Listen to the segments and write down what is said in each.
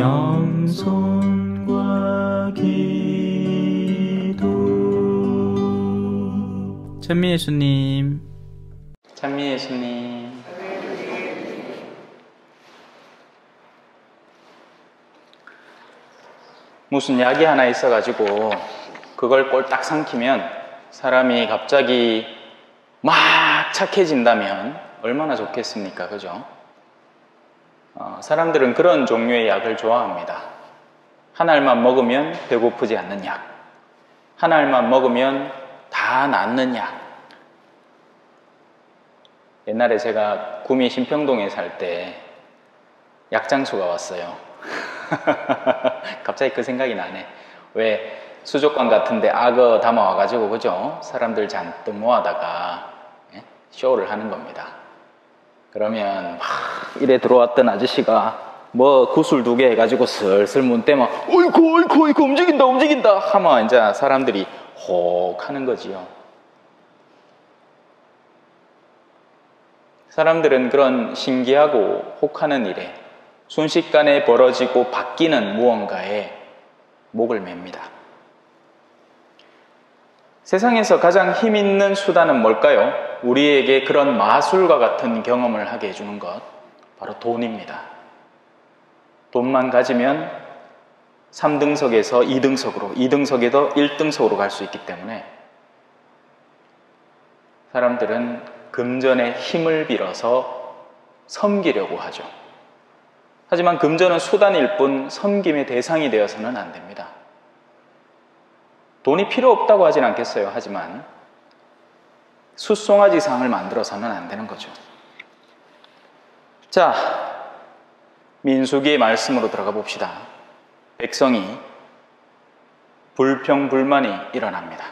영손과 기도. 찬미 예수님, 찬미 예수님. 무슨 약이 하나 있어가지고 그걸 꼴딱 삼키면 사람이 갑자기 막 착해진다면 얼마나 좋겠습니까? 그죠? 사람들은 그런 종류의 약을 좋아합니다. 한 알만 먹으면 배고프지 않는 약, 한 알만 먹으면 다 낫는 약. 옛날에 제가 구미 신평동에 살 때 약장수가 왔어요. 갑자기 그 생각이 나네. 왜 수족관 같은데 악어 담아와가지고, 그죠? 사람들 잔뜩 모아다가 쇼를 하는 겁니다. 그러면 막 이래 들어왔던 아저씨가 뭐 구슬 2개 해가지고 슬슬 문 떼면 어이구 움직인다 하면 이제 사람들이 혹 하는 거지요. 사람들은 그런 신기하고 혹하는 일에 순식간에 벌어지고 바뀌는 무언가에 목을 맵니다. 세상에서 가장 힘 있는 수단은 뭘까요? 우리에게 그런 마술과 같은 경험을 하게 해주는 것, 바로 돈입니다. 돈만 가지면 3등석에서 2등석으로, 2등석에서 1등석으로 갈 수 있기 때문에 사람들은 금전의 힘을 빌어서 섬기려고 하죠. 하지만 금전은 수단일 뿐 섬김의 대상이 되어서는 안 됩니다. 돈이 필요 없다고 하진 않겠어요. 하지만 숫송아지상을 만들어서는 안 되는 거죠. 자, 민수기의 말씀으로 들어가 봅시다. 백성이 불평불만이 일어납니다.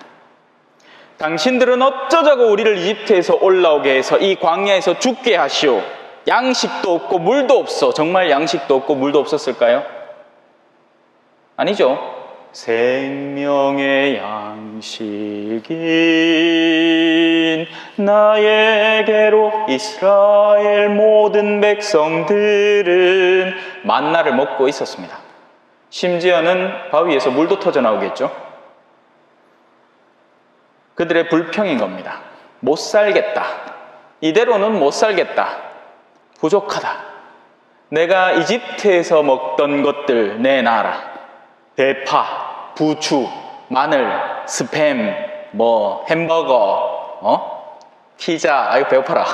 당신들은 어쩌자고 우리를 이집트에서 올라오게 해서 이 광야에서 죽게 하시오. 양식도 없고 물도 없어. 정말 양식도 없고 물도 없었을까요? 아니죠. 생명의 양식인 나에게로 이스라엘 모든 백성들은 만나를 먹고 있었습니다. 심지어는 바위에서 물도 터져 나오겠죠. 그들의 불평인 겁니다. 못 살겠다. 이대로는 못 살겠다. 부족하다. 내가 이집트에서 먹던 것들 내놔라. 대파, 부추, 마늘, 스팸, 뭐 햄버거, 피자. 아이고 배고파라.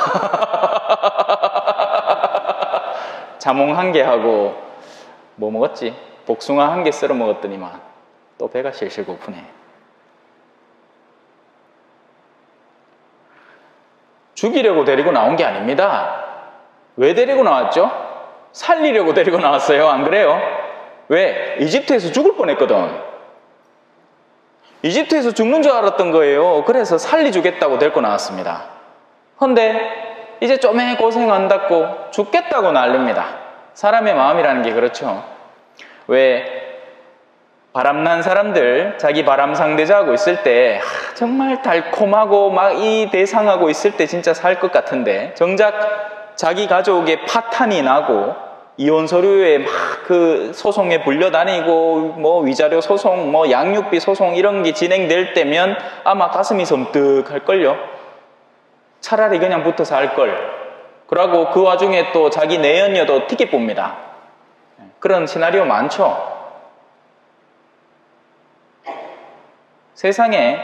자몽 1개 하고 뭐 먹었지? 복숭아 1개 썰어 먹었더니만 또 배가 실실 고프네. 죽이려고 데리고 나온 게 아닙니다. 왜 데리고 나왔죠? 살리려고 데리고 나왔어요. 안 그래요? 왜? 이집트에서 죽을 뻔했거든. 이집트에서 죽는 줄 알았던 거예요. 그래서 살리주겠다고 데리고 나왔습니다. 근데 이제 좀 고생한다고 죽겠다고 난립니다. 사람의 마음이라는 게 그렇죠. 왜 바람난 사람들 자기 바람 상대자하고 있을 때 정말 달콤하고 막 이 대상하고 있을 때 진짜 살 것 같은데, 정작 자기 가족의 파탄이 나고 이혼 서류에 막 그 소송에 불려다니고 뭐 위자료 소송, 뭐 양육비 소송 이런 게 진행될 때면 아마 가슴이 섬뜩할걸요. 차라리 그냥 붙어서 할걸. 그러고 그 와중에 또 자기 내연녀도 티켓 봅니다. 그런 시나리오 많죠. 세상에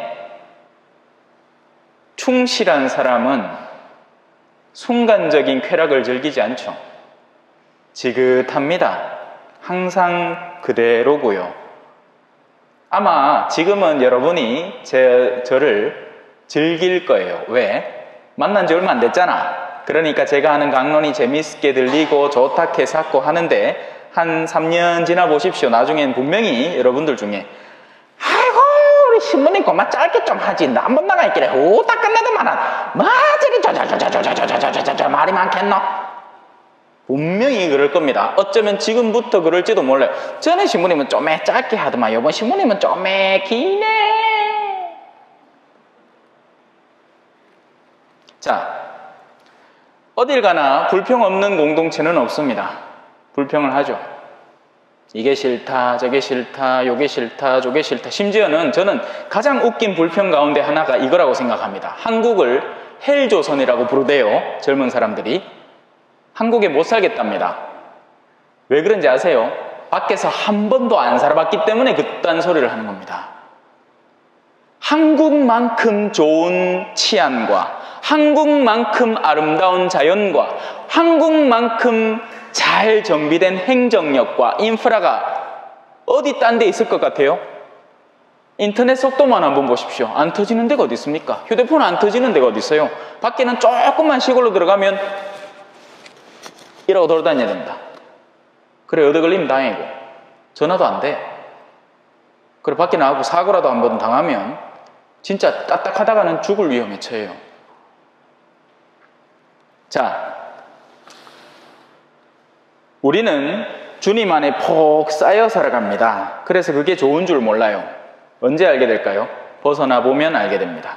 충실한 사람은 순간적인 쾌락을 즐기지 않죠. 지긋합니다. 항상 그대로고요. 아마 지금은 여러분이 저를 즐길 거예요. 왜? 만난 지 얼마 안 됐잖아. 그러니까 제가 하는 강론이 재밌게 들리고 좋다 해서 하는데 한 3년 지나 보십시오. 나중엔 분명히 여러분들 중에 아이고 우리 신부님 그만 짧게 좀 하지. 나 한 번 나가 있길래 후딱 끝내더만은 뭐 저리 저저저저저저저저저저 말이 많겠노? 분명히 그럴 겁니다. 어쩌면 지금부터 그럴지도 몰라요. 전에 신부님은 좀 짧게 하더만 이번 신부님은 좀 기네. 자, 어딜 가나 불평 없는 공동체는 없습니다. 불평을 하죠. 이게 싫다, 저게 싫다, 요게 싫다, 저게 싫다. 심지어는 저는 가장 웃긴 불평 가운데 하나가 이거라고 생각합니다. 한국을 헬조선이라고 부르대요. 젊은 사람들이. 한국에 못 살겠답니다. 왜 그런지 아세요? 밖에서 한 번도 안 살아봤기 때문에 그딴 소리를 하는 겁니다. 한국만큼 좋은 치안과 한국만큼 아름다운 자연과 한국만큼 잘 정비된 행정력과 인프라가 어디 딴 데 있을 것 같아요? 인터넷 속도만 한번 보십시오. 안 터지는 데가 어디 있습니까? 휴대폰 안 터지는 데가 어디 있어요? 밖에는 조금만 시골로 들어가면 이러고 돌아다녀야 됩니다. 그래, 얻어 걸리면 다행이고 전화도 안 돼. 그래, 밖에 나가고 사고라도 한번 당하면 진짜 딱딱하다가는 죽을 위험에 처해요. 자, 우리는 주님 안에 폭 쌓여 살아갑니다. 그래서 그게 좋은 줄 몰라요. 언제 알게 될까요? 벗어나 보면 알게 됩니다.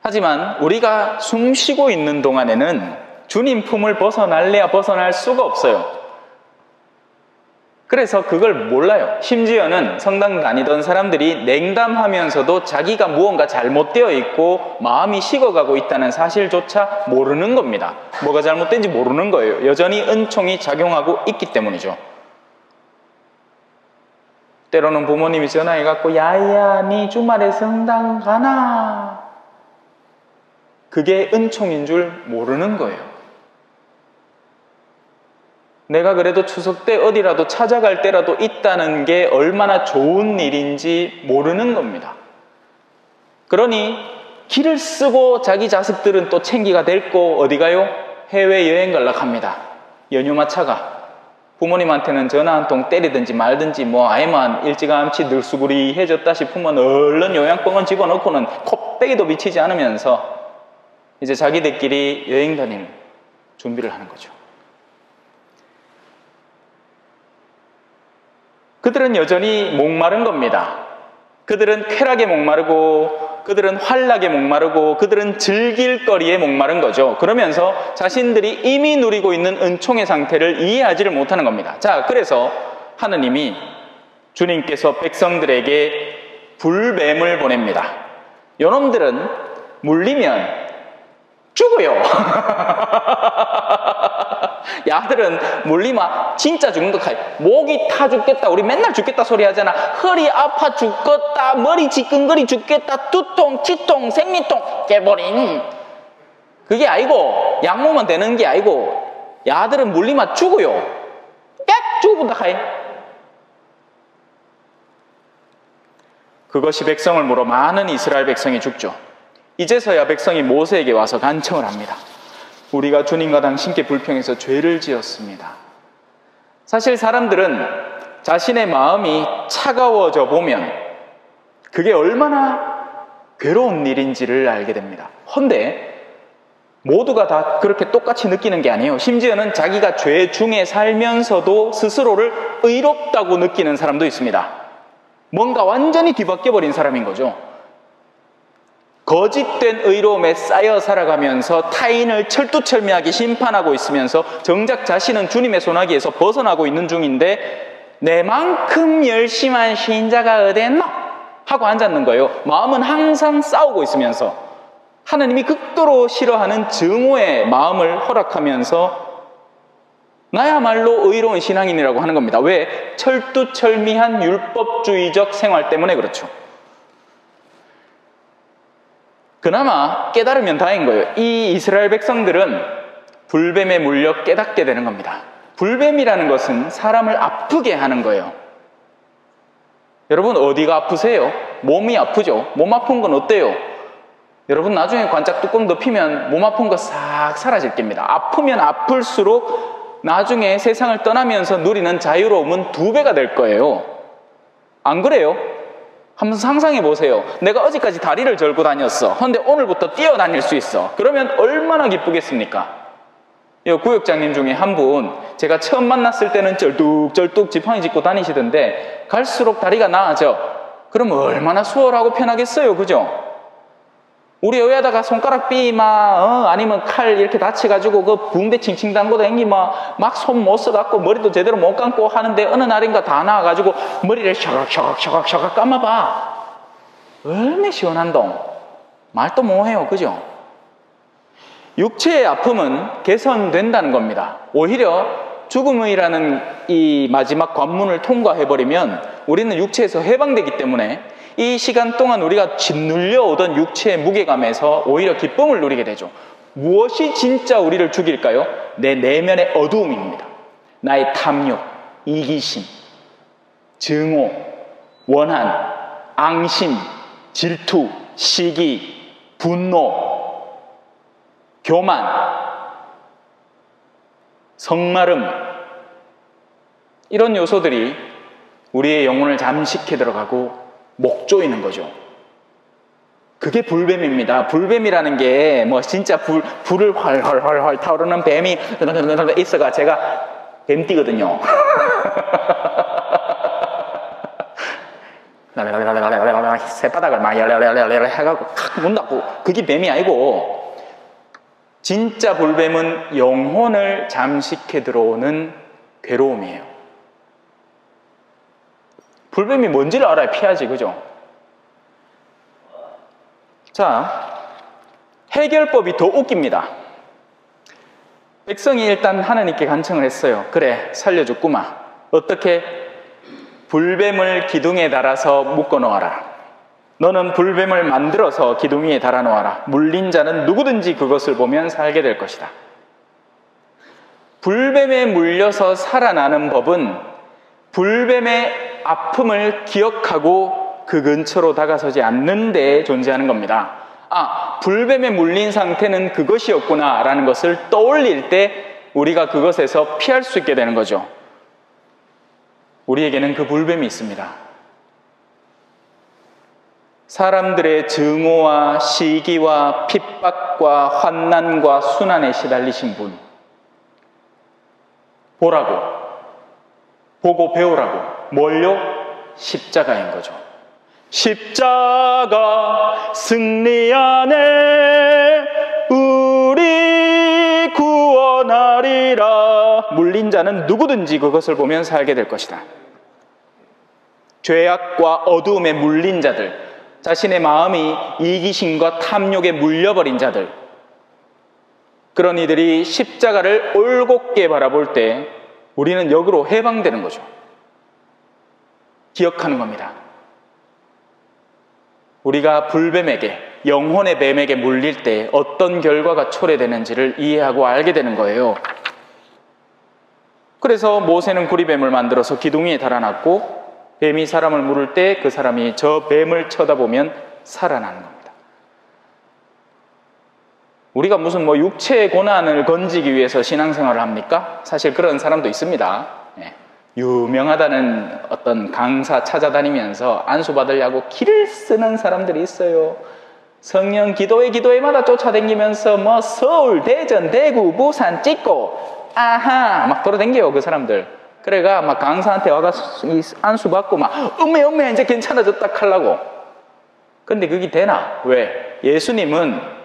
하지만 우리가 숨 쉬고 있는 동안에는 주님 품을 벗어날래야 벗어날 수가 없어요. 그래서 그걸 몰라요. 심지어는 성당 다니던 사람들이 냉담하면서도 자기가 무언가 잘못되어 있고 마음이 식어가고 있다는 사실조차 모르는 겁니다. 뭐가 잘못된지 모르는 거예요. 여전히 은총이 작용하고 있기 때문이죠. 때로는 부모님이 전화해갖고 야야 니 주말에 성당 가나? 그게 은총인 줄 모르는 거예요. 내가 그래도 추석 때 어디라도 찾아갈 때라도 있다는 게 얼마나 좋은 일인지 모르는 겁니다. 그러니 길을 쓰고 자기 자식들은 또 챙기가 됐고 어디 가요? 해외여행 가려고 합니다. 연휴마차가. 부모님한테는 전화 한 통 때리든지 말든지 뭐 아이만 일찌감치 늙수구리해졌다 싶으면 얼른 요양병원 집어넣고는 코빼기도 미치지 않으면서 이제 자기들끼리 여행 다닐 준비를 하는 거죠. 그들은 여전히 목마른 겁니다. 그들은 쾌락에 목마르고 그들은 환락에 목마르고 그들은 즐길 거리에 목마른 거죠. 그러면서 자신들이 이미 누리고 있는 은총의 상태를 이해하지를 못하는 겁니다. 자, 그래서 하느님이 주님께서 백성들에게 불뱀을 보냅니다. 요놈들은 물리면 죽어요. 야들은 물리마 진짜 죽는 것 같아. 목이 타 죽겠다. 우리 맨날 죽겠다 소리 하잖아. 허리 아파 죽겠다. 머리 지끈거리 죽겠다. 두통, 치통, 생리통 깨버린. 그게 아니고 약 먹으면 되는 게 아니고 야들은 물리마 죽어요. 빽 죽어본다 카이. 그것이 백성을 물어 많은 이스라엘 백성이 죽죠. 이제서야 백성이 모세에게 와서 간청을 합니다. 우리가 주님과 당신께 불평해서 죄를 지었습니다. 사실 사람들은 자신의 마음이 차가워져 보면 그게 얼마나 괴로운 일인지를 알게 됩니다. 헌데 모두가 다 그렇게 똑같이 느끼는 게 아니에요. 심지어는 자기가 죄 중에 살면서도 스스로를 의롭다고 느끼는 사람도 있습니다. 뭔가 완전히 뒤바뀌어버린 사람인 거죠. 거짓된 의로움에 쌓여 살아가면서 타인을 철두철미하게 심판하고 있으면서 정작 자신은 주님의 손아귀에서 벗어나고 있는 중인데 내만큼 열심한 신자가 어딨노? 하고 앉았는 거예요. 마음은 항상 싸우고 있으면서 하나님이 극도로 싫어하는 증오의 마음을 허락하면서 나야말로 의로운 신앙인이라고 하는 겁니다. 왜? 철두철미한 율법주의적 생활 때문에 그렇죠. 그나마 깨달으면 다행인 거예요. 이 이스라엘 백성들은 불뱀에 물려 깨닫게 되는 겁니다. 불뱀이라는 것은 사람을 아프게 하는 거예요. 여러분 어디가 아프세요? 몸이 아프죠? 몸 아픈 건 어때요? 여러분 나중에 관짝 뚜껑 덮이면 몸 아픈 거 싹 사라질 겁니다. 아프면 아플수록 나중에 세상을 떠나면서 누리는 자유로움은 2배가 될 거예요. 안 그래요? 한번 상상해 보세요. 내가 어제까지 다리를 절고 다녔어. 그런데 오늘부터 뛰어다닐 수 있어. 그러면 얼마나 기쁘겠습니까? 이 구역장님 중에 한 분, 제가 처음 만났을 때는 쩔뚝쩔뚝 지팡이 짚고 다니시던데 갈수록 다리가 나아져. 그럼 얼마나 수월하고 편하겠어요. 그죠? 우리 여기다가 손가락 삐, 아니면 칼 이렇게 다쳐가지고 그 붕대 칭칭 담고 댕기 막 손 못 써갖고 머리도 제대로 못 감고 하는데 어느 날인가 다 나와가지고 머리를 샤각샤각 감아봐. 얼마나 시원한동. 말도 못해요. 그죠? 육체의 아픔은 개선된다는 겁니다. 오히려 죽음이라는 이 마지막 관문을 통과해버리면 우리는 육체에서 해방되기 때문에 이 시간 동안 우리가 짓눌려 오던 육체의 무게감에서 오히려 기쁨을 누리게 되죠. 무엇이 진짜 우리를 죽일까요? 내 내면의 어두움입니다. 나의 탐욕, 이기심, 증오, 원한, 앙심, 질투, 시기, 분노, 교만, 성마름, 이런 요소들이 우리의 영혼을 잠식해 들어가고 목조이는 거죠. 그게 불뱀입니다. 불뱀이라는 게 진짜 불을 활활활활 타오르는 뱀이 있어가 제가 뱀띠거든요. 새바닥을 막 해가지고 문 닫고, 그게 뱀이 아니고 진짜 불뱀은 영혼을 잠식해 들어오는 괴로움이에요. 불뱀이 뭔지를 알아야 피하지, 그죠? 자, 해결법이 더 웃깁니다. 백성이 일단 하나님께 간청을 했어요. 그래, 살려줬구만. 어떻게? 불뱀을 기둥에 달아서 묶어 놓아라. 너는 불뱀을 만들어서 기둥 위에 달아 놓아라. 물린 자는 누구든지 그것을 보면 살게 될 것이다. 불뱀에 물려서 살아나는 법은 불뱀의 아픔을 기억하고 그 근처로 다가서지 않는 데 존재하는 겁니다. 아, 불뱀에 물린 상태는 그것이었구나 라는 것을 떠올릴 때 우리가 그것에서 피할 수 있게 되는 거죠. 우리에게는 그 불뱀이 있습니다. 사람들의 증오와 시기와 핍박과 환난과 순환에 시달리신 분, 보라고, 보고 배우라고. 뭘요? 십자가인 거죠. 십자가 승리 안에 우리 구원하리라. 물린 자는 누구든지 그것을 보면 살게 될 것이다. 죄악과 어두움에 물린 자들, 자신의 마음이 이기심과 탐욕에 물려버린 자들, 그런 이들이 십자가를 올곧게 바라볼 때 우리는 역으로 해방되는 거죠. 기억하는 겁니다. 우리가 불뱀에게, 영혼의 뱀에게 물릴 때 어떤 결과가 초래되는지를 이해하고 알게 되는 거예요. 그래서 모세는 구리뱀을 만들어서 기둥 위에 달아놨고, 뱀이 사람을 물을 때 그 사람이 저 뱀을 쳐다보면 살아나는 겁니다. 우리가 무슨 육체의 고난을 건지기 위해서 신앙생활을 합니까? 사실 그런 사람도 있습니다. 유명하다는 어떤 강사 찾아다니면서 안수받으려고 길을 쓰는 사람들이 있어요. 성령 기도회마다 쫓아다니면서 서울, 대전, 대구, 부산 찍고 아하 막 돌아다녀요, 그 사람들. 그래가 막 강사한테 와가서 안수받고 막 음메 이제 괜찮아졌다 하려고. 근데 그게 되나? 왜? 예수님은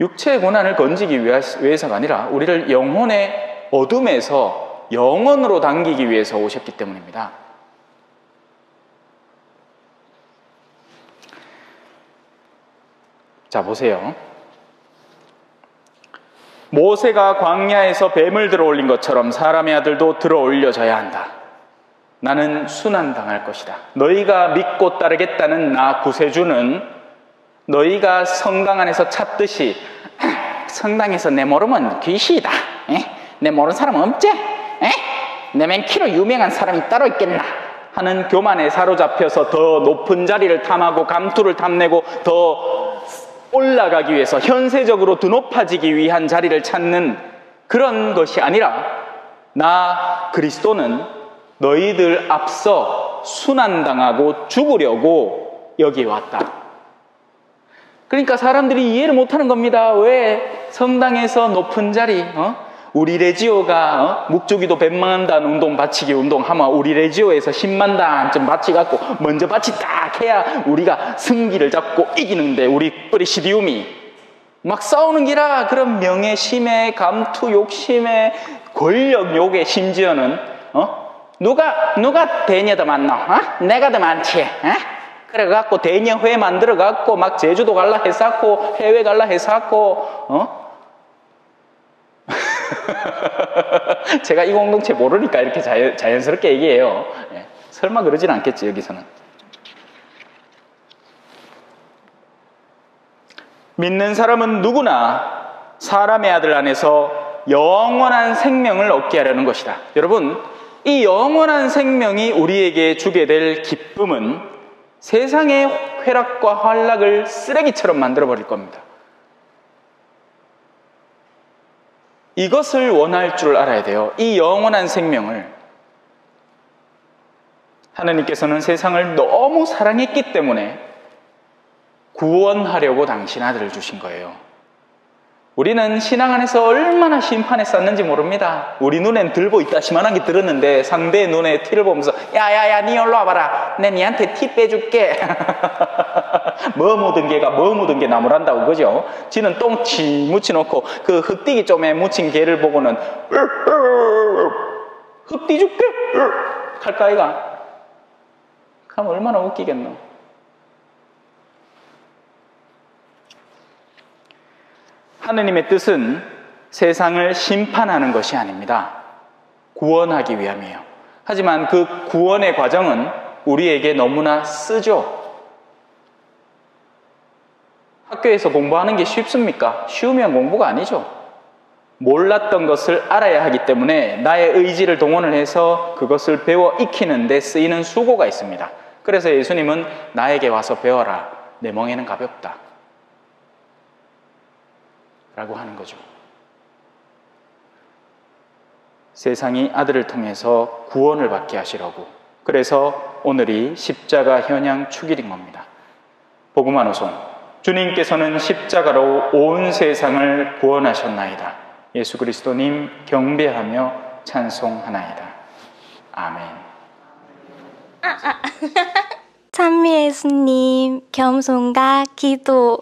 육체의 고난을 건지기 위해서가 아니라 우리를 영혼의 어둠에서 영원으로 당기기 위해서 오셨기 때문입니다. 자, 보세요. 모세가 광야에서 뱀을 들어올린 것처럼 사람의 아들도 들어올려져야 한다. 나는 순환당할 것이다. 너희가 믿고 따르겠다는 나 구세주는 너희가 성당 안에서 찾듯이 성당에서 내 모르면 귀신이다. 내 모르는 사람은 없지? 내 맨키로 유명한 사람이 따로 있겠나? 하는 교만에 사로잡혀서 더 높은 자리를 탐하고 감투를 탐내고 더 올라가기 위해서 현세적으로 더 높아지기 위한 자리를 찾는 그런 것이 아니라 나 그리스도는 너희들 앞서 순환당하고 죽으려고 여기 왔다. 그러니까 사람들이 이해를 못하는 겁니다. 왜 성당에서 높은 자리, 우리 레지오가 묵주기도 100만 단 운동 바치기 운동하면 우리 레지오에서 10만 단쯤 바치갖고 먼저 바치 딱 해야 우리가 승기를 잡고 이기는데 우리 프레시디움이 막 싸우는 기라. 그런 명예심에 감투 욕심에 권력 욕에 심지어는 누가 대녀 더 많나? 내가 더 많지. 그래갖고 대녀회 만들어갖고 막 제주도 갈라 했었고 해외 갈라 했었고 제가 이 공동체 모르니까 이렇게 자연스럽게 얘기해요. 예. 설마 그러진 않겠지 여기서는. 믿는 사람은 누구나 사람의 아들 안에서 영원한 생명을 얻게 하려는 것이다. 여러분, 이 영원한 생명이 우리에게 주게 될 기쁨은 세상의 쾌락과 환락을 쓰레기처럼 만들어버릴 겁니다. 이것을 원할 줄 알아야 돼요. 이 영원한 생명을. 하나님께서는 세상을 너무 사랑했기 때문에 구원하려고 당신 아들을 주신 거예요. 우리는 신앙 안에서 얼마나 심판했었는지 모릅니다. 우리 눈엔 들보 있다시만한 게 들었는데 상대의 눈에 티를 보면서 야야야 니 올라 와봐라. 내 니한테 티 빼줄게. 뭐 묻은 개가 뭐 묻은 게 나무란다고 그죠? 지는 똥치 묻혀놓고 그 흑띠기 좀에 묻힌 개를 보고는 흑띠 줄게 할까 이가? 그럼 얼마나 웃기겠노? 하느님의 뜻은 세상을 심판하는 것이 아닙니다. 구원하기 위함이에요. 하지만 그 구원의 과정은 우리에게 너무나 쓰죠. 학교에서 공부하는 게 쉽습니까? 쉬우면 공부가 아니죠. 몰랐던 것을 알아야 하기 때문에 나의 의지를 동원을 해서 그것을 배워 익히는 데 쓰이는 수고가 있습니다. 그래서 예수님은 나에게 와서 배워라. 내 멍에는 가볍다. 라고 하는 거죠. 세상이 아들을 통해서 구원을 받게 하시려고. 그래서 오늘이 십자가 현양 축일인 겁니다. 복음화 노송. 주님께서는 십자가로 온 세상을 구원하셨나이다. 예수 그리스도님 경배하며 찬송하나이다. 아멘. 찬미 예수님 겸손과 기도.